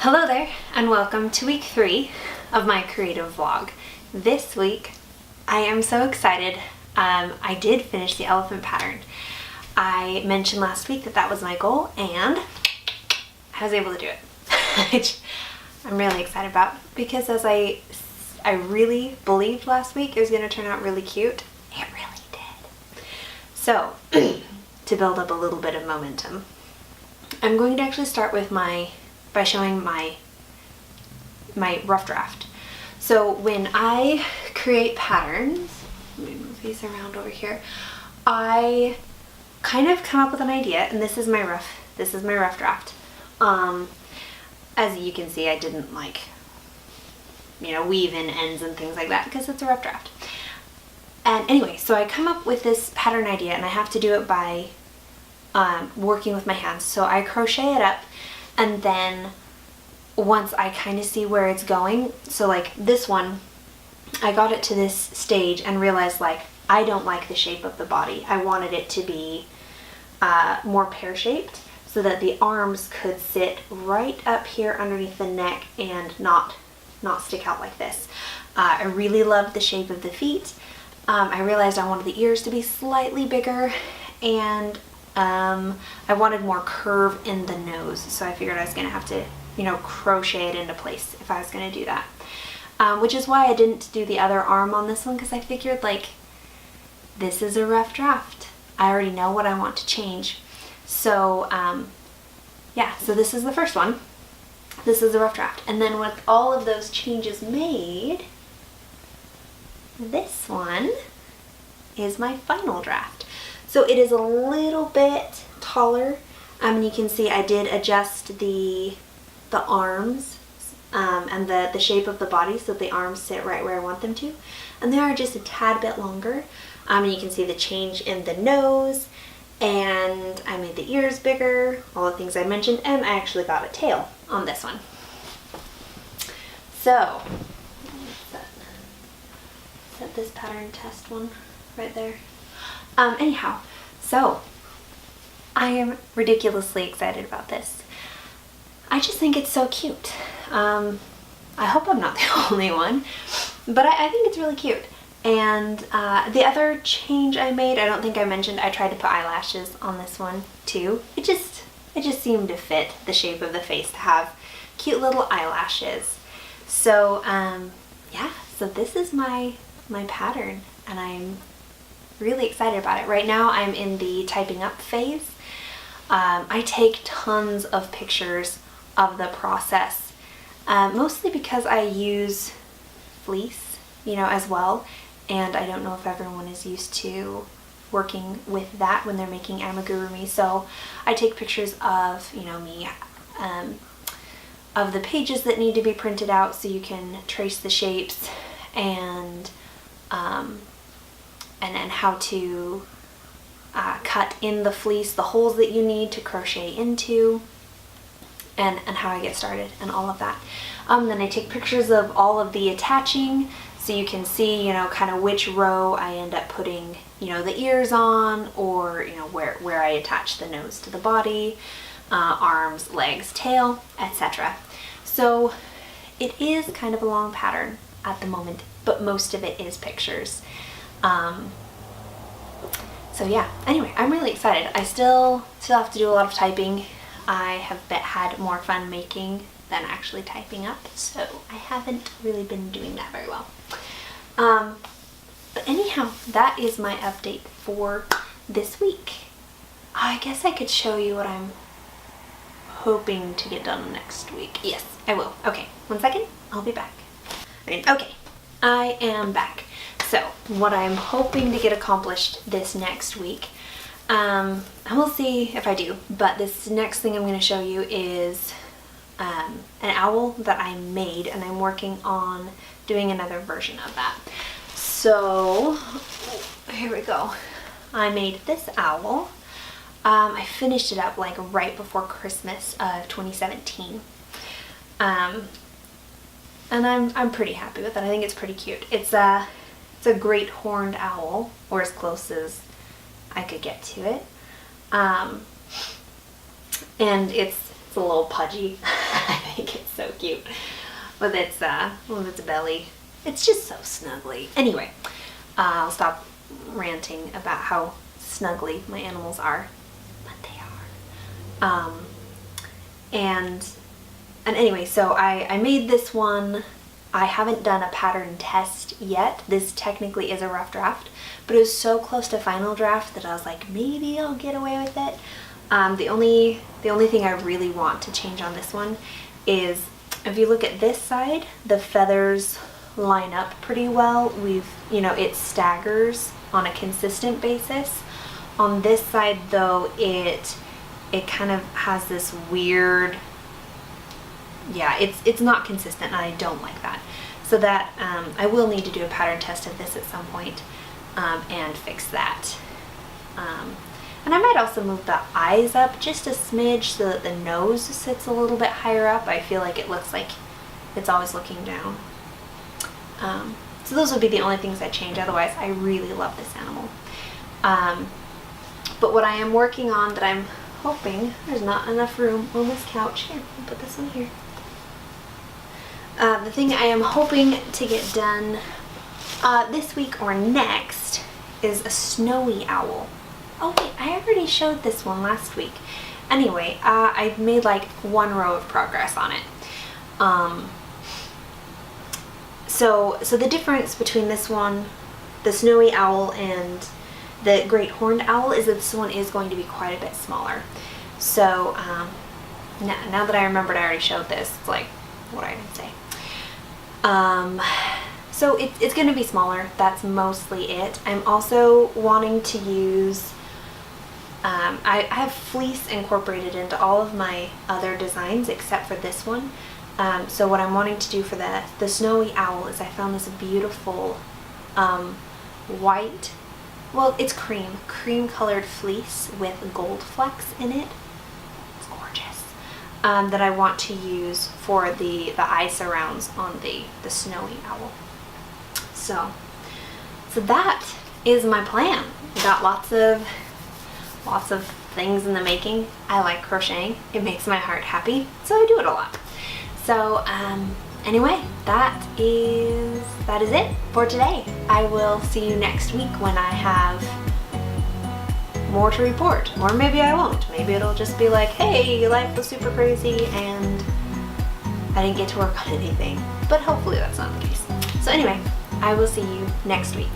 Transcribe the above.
Hello there and welcome to week 3 of my creative vlog. This week I am so excited. I did finish the elephant pattern. I mentioned last week that that was my goal and I was able to do it, which I'm really excited about because as I really believed last week it was going to turn out really cute. It really did. So to build up a little bit of momentum, I'm going to actually start with by showing my rough draft. So when I create patterns, let me move these around over here, I kind of come up with an idea, and this is my rough draft. As you can see, I didn't weave in ends and things like that because it's a rough draft. And anyway, so I come up with this pattern idea and I have to do it by working with my hands. So I crochet it up, and then once I kind of see where it's going, so like this one, I got it to this stage and realized I don't like the shape of the body. I wanted it to be more pear-shaped so that the arms could sit right up here underneath the neck and not stick out like this. I really loved the shape of the feet. I realized I wanted the ears to be slightly bigger, and I wanted more curve in the nose, so I figured I was going to have to, crochet it into place if I was going to do that. Which is why I didn't do the other arm on this one, because I figured this is a rough draft. I already know what I want to change. So yeah, so this is the first one. This is a rough draft. And then with all of those changes made, this one is my final draft. So it is a little bit taller. And you can see I did adjust the arms and the shape of the body so that the arms sit right where I want them to. And they are just a tad bit longer. And you can see the change in the nose, and I made the ears bigger, all the things I mentioned, and I actually got a tail on this one. So, set this pattern test one right there. Anyhow, so I am ridiculously excited about this. I just think it's so cute. I hope I'm not the only one, but I think it's really cute. And the other change I made, I don't think I mentioned, I tried to put eyelashes on this one too. It just seemed to fit the shape of the face to have cute little eyelashes. So yeah, so this is my pattern, and I'm really excited about it. Right now I'm in the typing up phase. I take tons of pictures of the process, mostly because I use fleece, as well. And I don't know if everyone is used to working with that when they're making amigurumi. So I take pictures of, me, of the pages that need to be printed out so you can trace the shapes, and then how to cut in the fleece, the holes that you need to crochet into, and how I get started and all of that. Then I take pictures of all of the attaching, so you can see, kind of which row I end up putting, the ears on, or, where I attach the nose to the body, arms, legs, tail, etc. So it is kind of a long pattern at the moment, but most of it is pictures. So yeah, anyway, I'm really excited. I still have to do a lot of typing. I have had more fun making than actually typing up, so I haven't really been doing that very well. But anyhow, that is my update for this week. I guess I could show you what I'm hoping to get done next week. Yes, I will. Okay, one second, I'll be back. Okay, I am back. So, what I'm hoping to get accomplished this next week, and we'll see if I do, but this next thing I'm going to show you is an owl that I made, and I'm working on doing another version of that. So here we go. I made this owl. I finished it up right before Christmas of 2017. And I'm pretty happy with it. I think it's pretty cute. It's a great horned owl, or as close as I could get to it. And it's a little pudgy. I think it's so cute. With its belly. It's just so snuggly. Anyway, I'll stop ranting about how snuggly my animals are. But they are. And anyway, so I made this one. I haven't done a pattern test yet. This technically is a rough draft, but it was so close to final draft that I was like, maybe I'll get away with it. The only thing I really want to change on this one is, if you look at this side, the feathers line up pretty well. It staggers on a consistent basis. On this side though, it kind of has this weird, it's not consistent, and I don't like that. So that I will need to do a pattern test of this at some point and fix that. And I might also move the eyes up just a smidge so that the nose sits a little bit higher up. I feel like it looks like it's always looking down. So those would be the only things I change. Otherwise, I really love this animal. But what I am working on that I'm hoping, there's not enough room on this couch. Here, I'll put this one here. The thing I am hoping to get done this week or next is a snowy owl. Oh wait, I already showed this one last week. Anyway, I've made like one row of progress on it. So the difference between this one, the snowy owl, and the great horned owl is that this one is going to be quite a bit smaller. So now that I remembered I already showed this, it's like, what did I say? So it's going to be smaller. That's mostly it. I'm also wanting to use, I have fleece incorporated into all of my other designs except for this one. So what I'm wanting to do for the snowy owl is I found this beautiful white, well, it's cream colored fleece with gold flecks in it. It's gorgeous. That I want to use for the eye surrounds on the snowy owl. So that is my plan. I got lots of things in the making. I like crocheting. It makes my heart happy, so I do it a lot. So anyway, that is it for today. I will see you next week when I have more to report, or maybe I won't. Maybe it'll just be like, hey, life was super crazy and I didn't get to work on anything, but hopefully that's not the case. So anyway, I will see you next week.